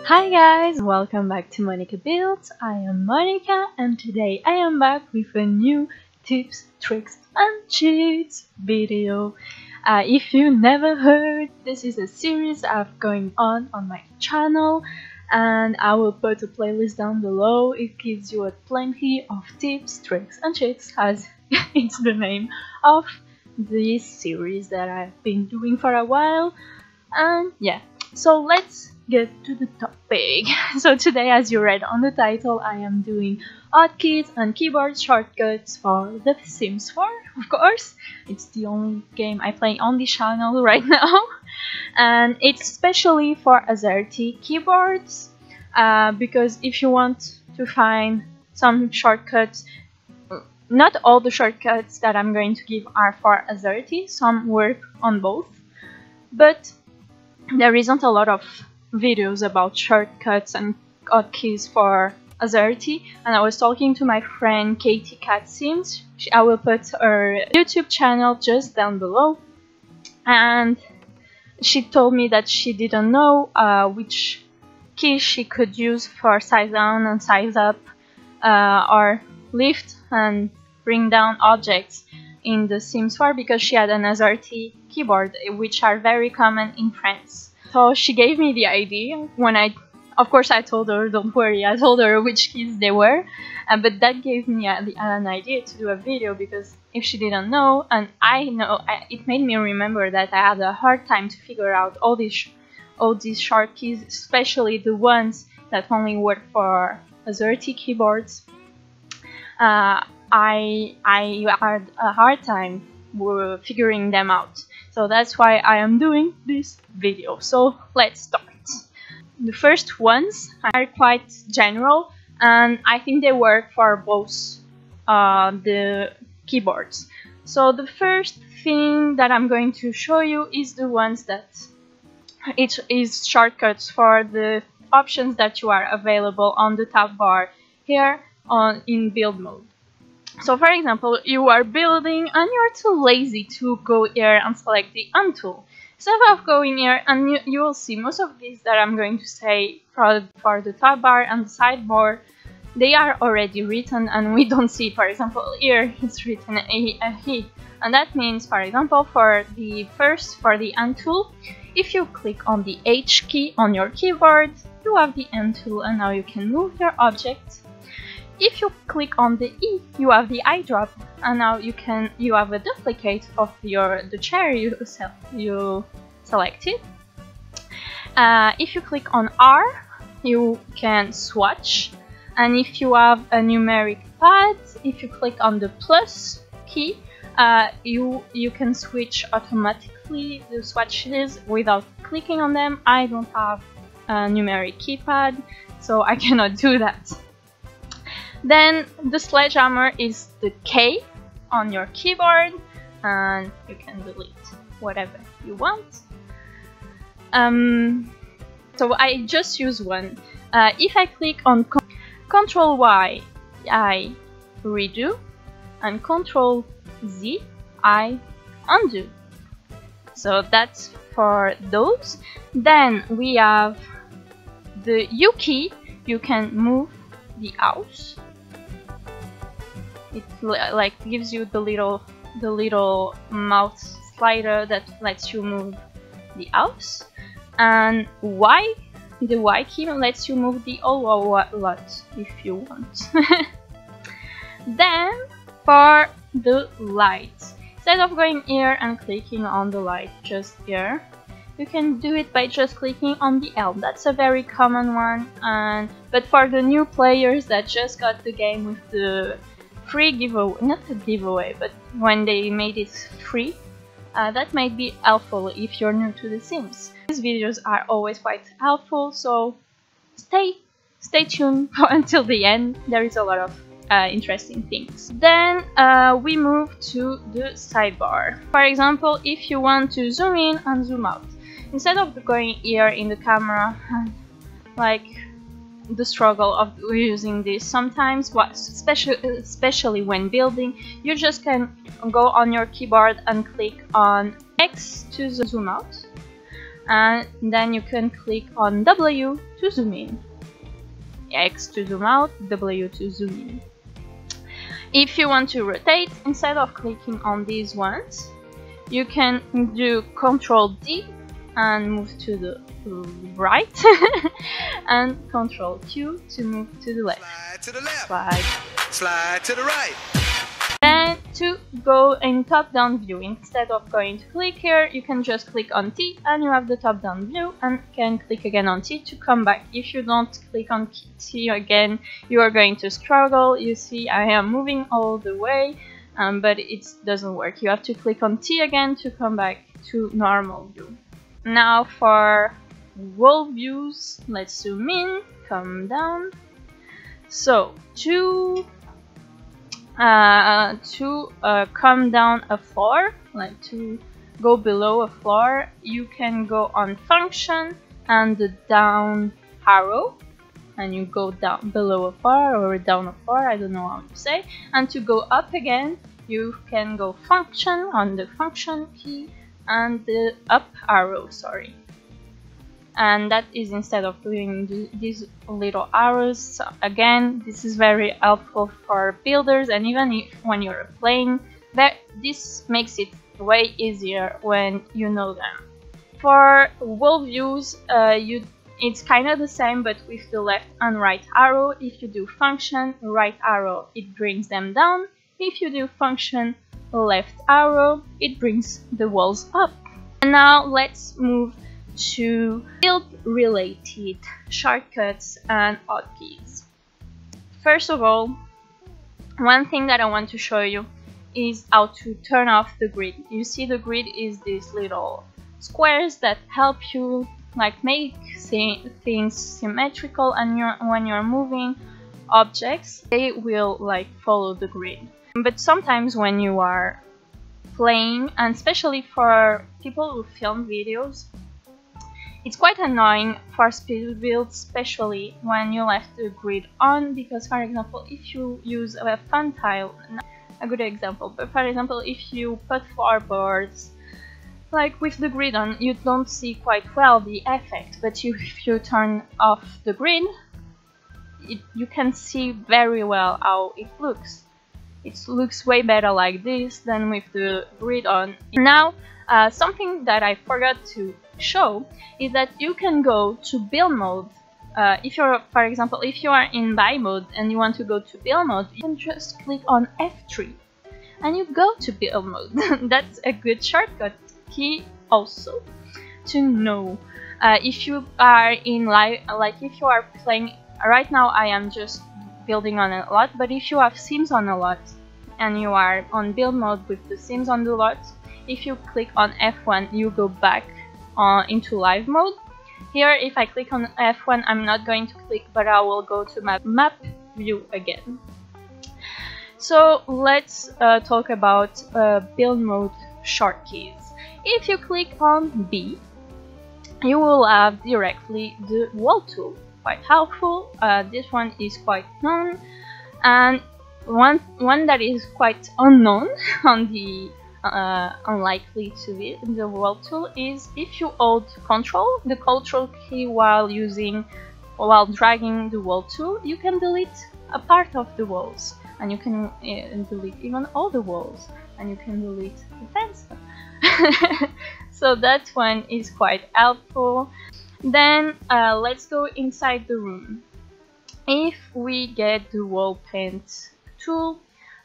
Hi guys, welcome back to Monicabuilds. I am Monica and today I am back with a new tips, tricks and cheats video. If you never heard, this is a series I have going on my channel and I will put a playlist down below. It gives you plenty of tips, tricks and cheats as it's the name of this series that I've been doing for a while. And yeah, so let's get to the topic. So today, as you read on the title, I am doing hotkeys and keyboard shortcuts for The Sims 4, of course. It's the only game I play on the channel right now. And it's especially for AZERTY keyboards, because if you want to find some shortcuts, not all the shortcuts that I'm going to give are for AZERTY, some work on both, but there isn't a lot of videos about shortcuts and hotkeys for AZERTY, and I was talking to my friend Katie Cat Sims. I will put her YouTube channel just down below, and she told me that she didn't know which keys she could use for size down and size up, or lift and bring down objects in The Sims 4, because she had an AZERTY keyboard, which are very common in France. So she gave me the idea when of course I told her, don't worry, I told her which keys they were, but that gave me an idea to do a video, because if she didn't know, and I know, it made me remember that I had a hard time to figure out all these short keys, especially the ones that only work for AZERTY keyboards. I had a hard time figuring them out. So that's why I am doing this video. So let's start. The first ones are quite general, and I think they work for both the keyboards. So the first thing that I'm going to show you is the ones that it is shortcuts for the options that you are available on the tab bar here in build mode. So for example, you are building and you're too lazy to go here and select the Undo tool. Instead of going here, and you will see most of these that I'm going to say for the tab bar and the sidebar, they are already written and we don't see. For example, here it's written a he, and that means, for example, for the Undo tool, if you click on the H key on your keyboard, you have the Undo tool, and now you can move your object. If you click on the E, you have the eyedrop, and now you have a duplicate of the chair you selected. If you click on R, you can swatch, and if you have a numeric pad, if you click on the plus key, you can switch automatically the swatches without clicking on them. I don't have a numeric keypad, so I cannot do that. Then the sledgehammer is the K on your keyboard, and you can delete whatever you want. So I just use one. If I click on Ctrl Y, I redo, and Ctrl Z, I undo. So that's for those. Then we have the U key. You can move the mouse. It like gives you the little mouse slider that lets you move the mouse, and Y, the Y key lets you move the whole lot if you want. Then for the light, instead of going here and clicking on the light just here, you can do it by just clicking on the L. That's a very common one, but for the new players that just got the game with the free giveaway, not the giveaway, but when they made it free, that might be helpful if you're new to The Sims. These videos are always quite helpful, so stay tuned until the end. There is a lot of interesting things. Then we move to the sidebar. For example, if you want to zoom in and zoom out, instead of going here in the camera, like the struggle of using this sometimes, especially when building, you just can go on your keyboard and click on X to zoom out, and then you can click on W to zoom in, X to zoom out, W to zoom in. If you want to rotate, instead of clicking on these ones, you can do Ctrl D and move to the right and Ctrl Q to move to the left. Slide to the left. Slide to the right. Then to go in top-down view, instead of going to click here, you can just click on T and you have the top-down view, and can click again on T to come back. If you don't click on T again, you are going to struggle. You see I am moving all the way, but it doesn't work. You have to click on T again to come back to normal view. Now for wall views, let's zoom in, come down. So to come down a floor, like to go below a floor, you can go on function and the down arrow, and you go down below a floor or down a floor, I don't know how to say. And to go up again, you can go function on the function key and the up arrow, sorry. And that is instead of doing these little arrows. So again, this is very helpful for builders, and even if when you're playing, this makes it way easier when you know them. For wall views, it's kind of the same, but with the left and right arrow. If you do function right arrow, it brings them down. If you do function left arrow, it brings the walls up. And now let's move to build related shortcuts and hotkeys. First of all, one thing that I want to show you is how to turn off the grid. You see the grid is these little squares that help you like make things symmetrical, and when you're moving objects, they will like follow the grid. But sometimes when you are playing, and especially for people who film videos, it's quite annoying for speed builds, especially when you left the grid on, because for example, if you use a fun tile, a good example, but for example, if you put floorboards like with the grid on, you don't see quite well the effect, but if you turn off the grid, you can see very well how it looks. It looks way better like this than with the grid on. Now, something that I forgot to show is that you can go to build mode. If you're, for example, if you are in buy mode and you want to go to build mode, you can just click on F3 and you go to build mode. That's a good shortcut key also to know. If you are in live, like if you are playing right now, I am just building on a lot, but if you have sims on a lot and you are on build mode with the sims on the lot, if you click on F1, you go back into live mode. Here, if I click on F1, I'm not going to click, but I will go to my map view again. So let's talk about build mode shortkeys. If you click on B, you will have directly the wall tool. Quite helpful. This one is quite known, and one that is quite unknown on the unlikely to be the wall tool is if you hold the control key while dragging the wall tool, you can delete a part of the walls, and you can delete even all the walls, and you can delete the fence. So that one is quite helpful. Then let's go inside the room. If we get the wall paint tool,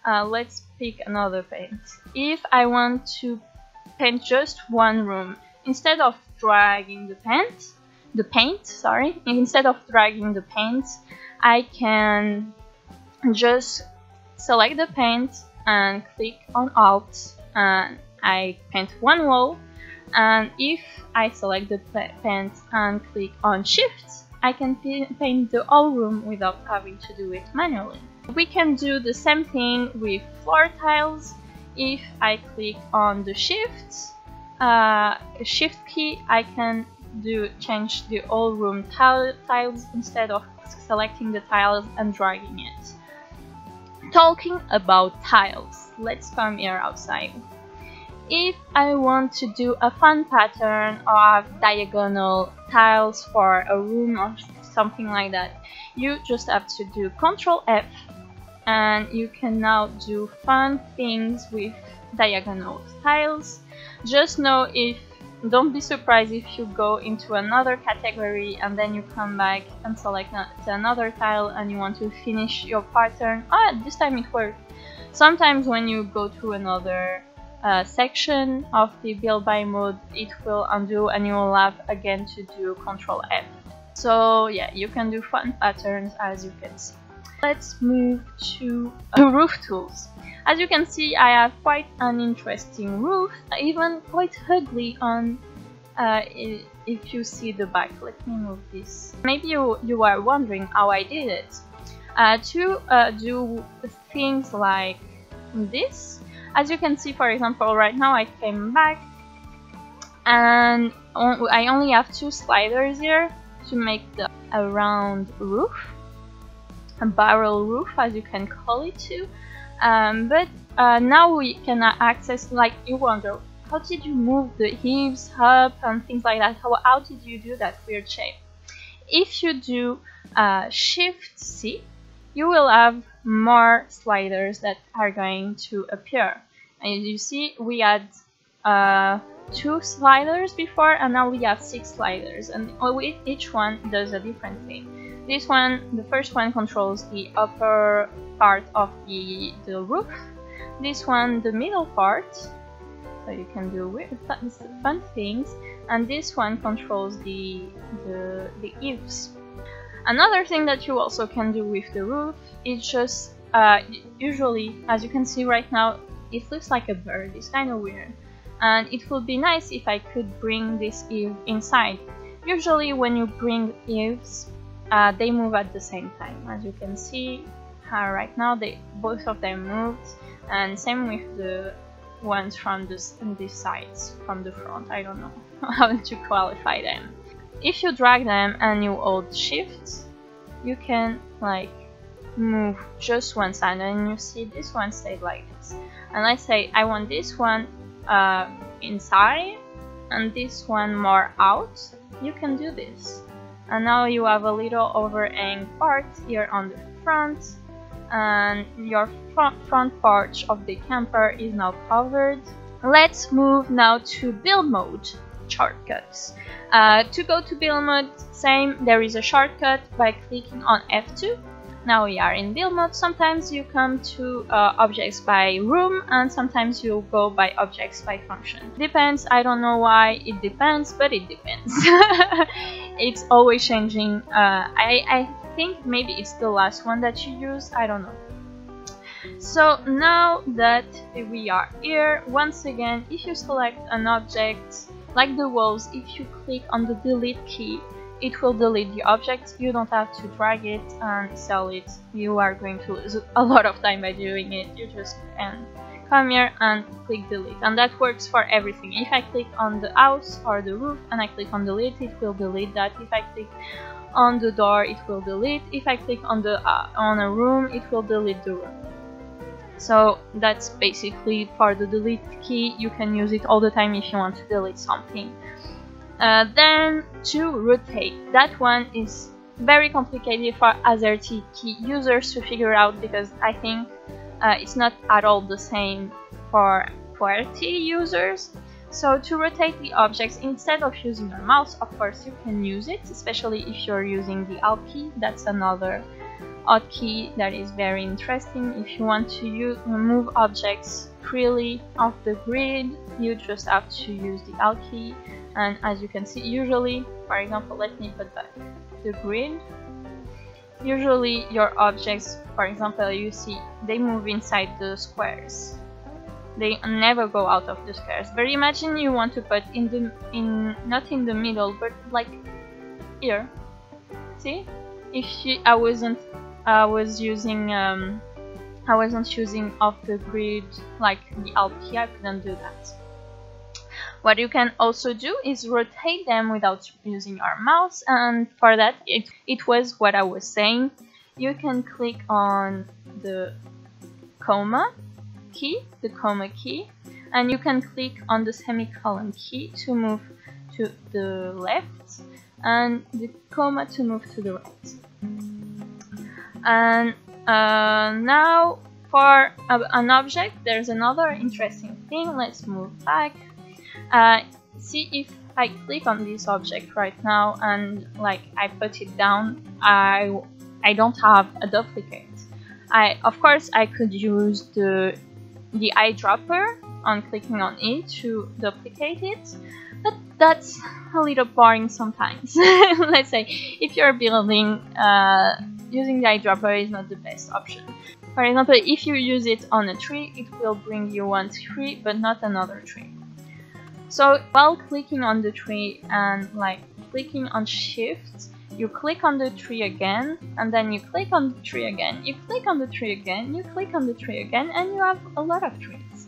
let's pick another paint. If I want to paint just one room, instead of dragging the paint, I can just select the paint and click on Alt, and I paint one wall. And if I select the paint and click on Shift, I can paint the whole room without having to do it manually. We can do the same thing with floor tiles. If I click on the Shift key, I can change the whole room tiles instead of selecting the tiles and dragging it. Talking about tiles, let's come here outside. If I want to do a fun pattern or have diagonal tiles for a room or something like that. You just have to do Ctrl F, and you can now do fun things with diagonal tiles. Just know, don't be surprised if you go into another category and then you come back and select another tile and you want to finish your pattern. This time it worked. Sometimes when you go to another section of the build by mode, it will undo and you will have again to do Ctrl F. So yeah, you can do fun patterns, as you can see. Let's move to the roof tools. As you can see, I have quite an interesting roof, even quite ugly on if you see the back. Let me move this. Maybe you are wondering how I did it. To do things like this, as you can see, for example, right now I came back and I only have 2 sliders here to make a round roof, a barrel roof as you can call it too. But now we can access, like, you wonder, how did you move the eaves up and things like that? How did you do that weird shape? If you do Shift C, you will have more sliders that are going to appear. And you see, we had 2 sliders before, and now we have 6 sliders, and each one does a different thing. This one, the first one, controls the upper part of the roof. This one, the middle part, so you can do weird fun things, and this one controls the eaves. Another thing that you also can do with the roof is just usually, as you can see right now, it looks like a bird. It's kind of weird, and it would be nice if I could bring this eave inside. Usually when you bring eaves, they move at the same time. As you can see right now, both of them moved, and same with the ones from these sides, from the front. I don't know how to qualify them. If you drag them and you hold Shift, you can like move just one side, and you see this one stayed like this. And let's say I want this one inside and this one more out. You can do this, and now you have a little overhang part here on the front, and your front part of the camper is now covered. Let's move now to build mode shortcuts. To go to build mode, same, there is a shortcut by clicking on F2. Now we are in build mode. Sometimes you come to objects by room, and sometimes you go by objects by function. Depends, I don't know why it depends, but it depends. It's always changing. I think maybe it's the last one that you use, I don't know. So now that we are here, once again, if you select an object like the walls, if you click on the delete key, it will delete the object. You don't have to drag it and sell it. You are going to lose a lot of time by doing it. You just can come here and click delete, and that works for everything. If I click on the house or the roof and I click on delete, it will delete that. If I click on the door, it will delete. If I click on a room, it will delete the room. So that's basically for the delete key. You can use it all the time if you want to delete something. Then to rotate, that one is very complicated for AZERTY key users to figure out, because I think it's not at all the same for QWERTY users. So to rotate the objects, instead of using your mouse, of course you can use it, especially if you're using the Alt key. That's another hotkey that is very interesting. If you want to move objects freely off the grid, you just have to use the Alt key. And as you can see, usually, for example, let me put back the grid. Usually your objects, for example, you see they move inside the squares. They never go out of the squares. But imagine you want to put not in the middle, but like here. See? If I wasn't using off the grid like the Alt key, I couldn't do that. What you can also do is rotate them without using our mouse, and for that it was what I was saying. You can click on the comma key, and you can click on the semicolon key to move to the left. and the comma to move to the right. And now for an object, there's another interesting thing. Let's move back. See, if I click on this object right now and like I put it down, I don't have a duplicate. Of course I could use the eyedropper on clicking on it to duplicate it, but that's a little boring sometimes. Let's say if you're building, using the eyedropper is not the best option. For example, if you use it on a tree, it will bring you one tree but not another tree. So while clicking on the tree and like clicking on shift, you click on the tree again, and then you click on the tree again, you click on the tree again, you click on the tree again, and you have a lot of trees.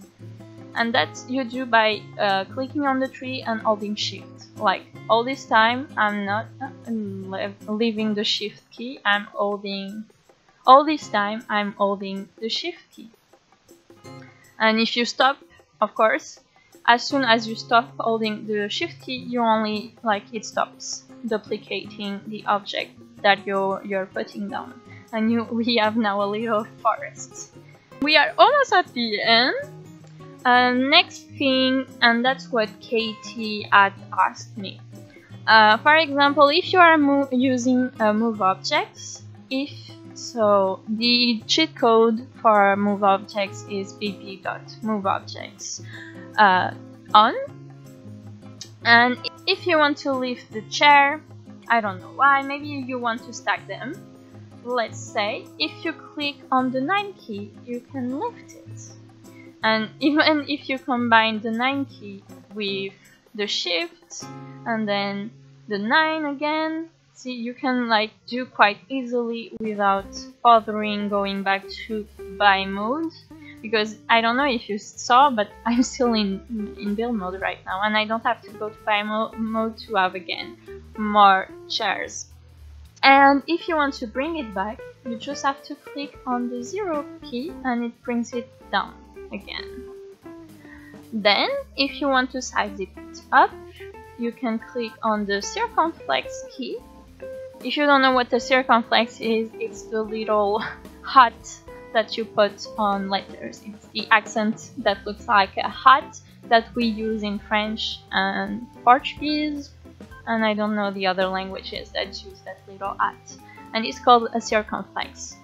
And that you do by clicking on the tree and holding shift. Like all this time I'm not leaving the shift key, I'm holding, all this time I'm holding the shift key. And if you stop, of course, as soon as you stop holding the shift key, you only, like, it stops duplicating the object that you're putting down. And we have now a little forest. We are almost at the end. Next thing, and that's what Katie had asked me. For example, if you are using move objects, the cheat code for move objects is pp.moveObjects on. And if you want to lift the chair, I don't know why, maybe you want to stack them. Let's say if you click on the 9 key, you can lift it. And even if you combine the 9 key with the shift and then the 9 again, see, you can like do quite easily without bothering going back to buy mode. Because I don't know if you saw, but I'm still in build mode right now, and I don't have to go to buy mode to have again more chairs. And if you want to bring it back, you just have to click on the 0 key and it brings it down again. Then if you want to size it up, you can click on the circumflex key. If you don't know what the circumflex is, it's the little hat that you put on letters. It's the accent that looks like a hat that we use in French and Portuguese, and I don't know the other languages that use that little hat. And it's called a circumflex.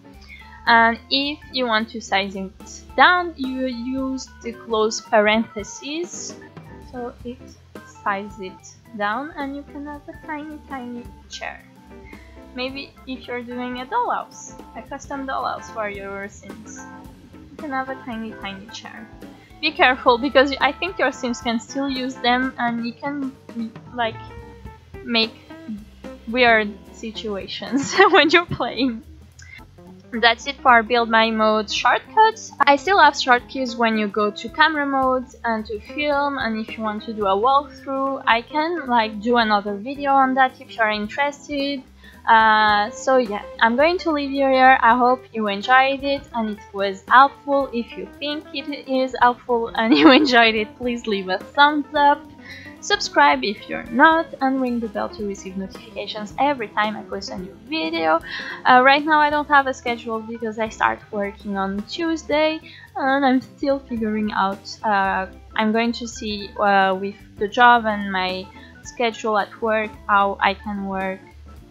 And if you want to size it down, you use the close parentheses, so it sizes it down, and you can have a tiny chair. Maybe if you're doing a dollhouse, a custom dollhouse for your Sims, you can have a tiny chair. Be careful, because I think your Sims can still use them, and you can like make weird situations when you're playing. That's it for build my mode shortcuts. I still have shortcuts when you go to camera mode and to film, and if you want to do a walkthrough, I can like do another video on that if you're interested. So yeah, I'm going to leave you here. I hope you enjoyed it and it was helpful. If you think it is helpful and you enjoyed it, please leave a thumbs up. Subscribe if you're not, and ring the bell to receive notifications every time I post a new video. Right now I don't have a schedule because I start working on Tuesday and I'm still figuring out. I'm going to see with the job and my schedule at work how I can work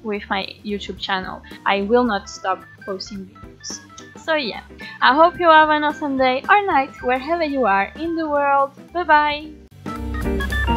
with my YouTube channel. I will not stop posting videos. So yeah, I hope you have an awesome day or night wherever you are in the world. Bye bye!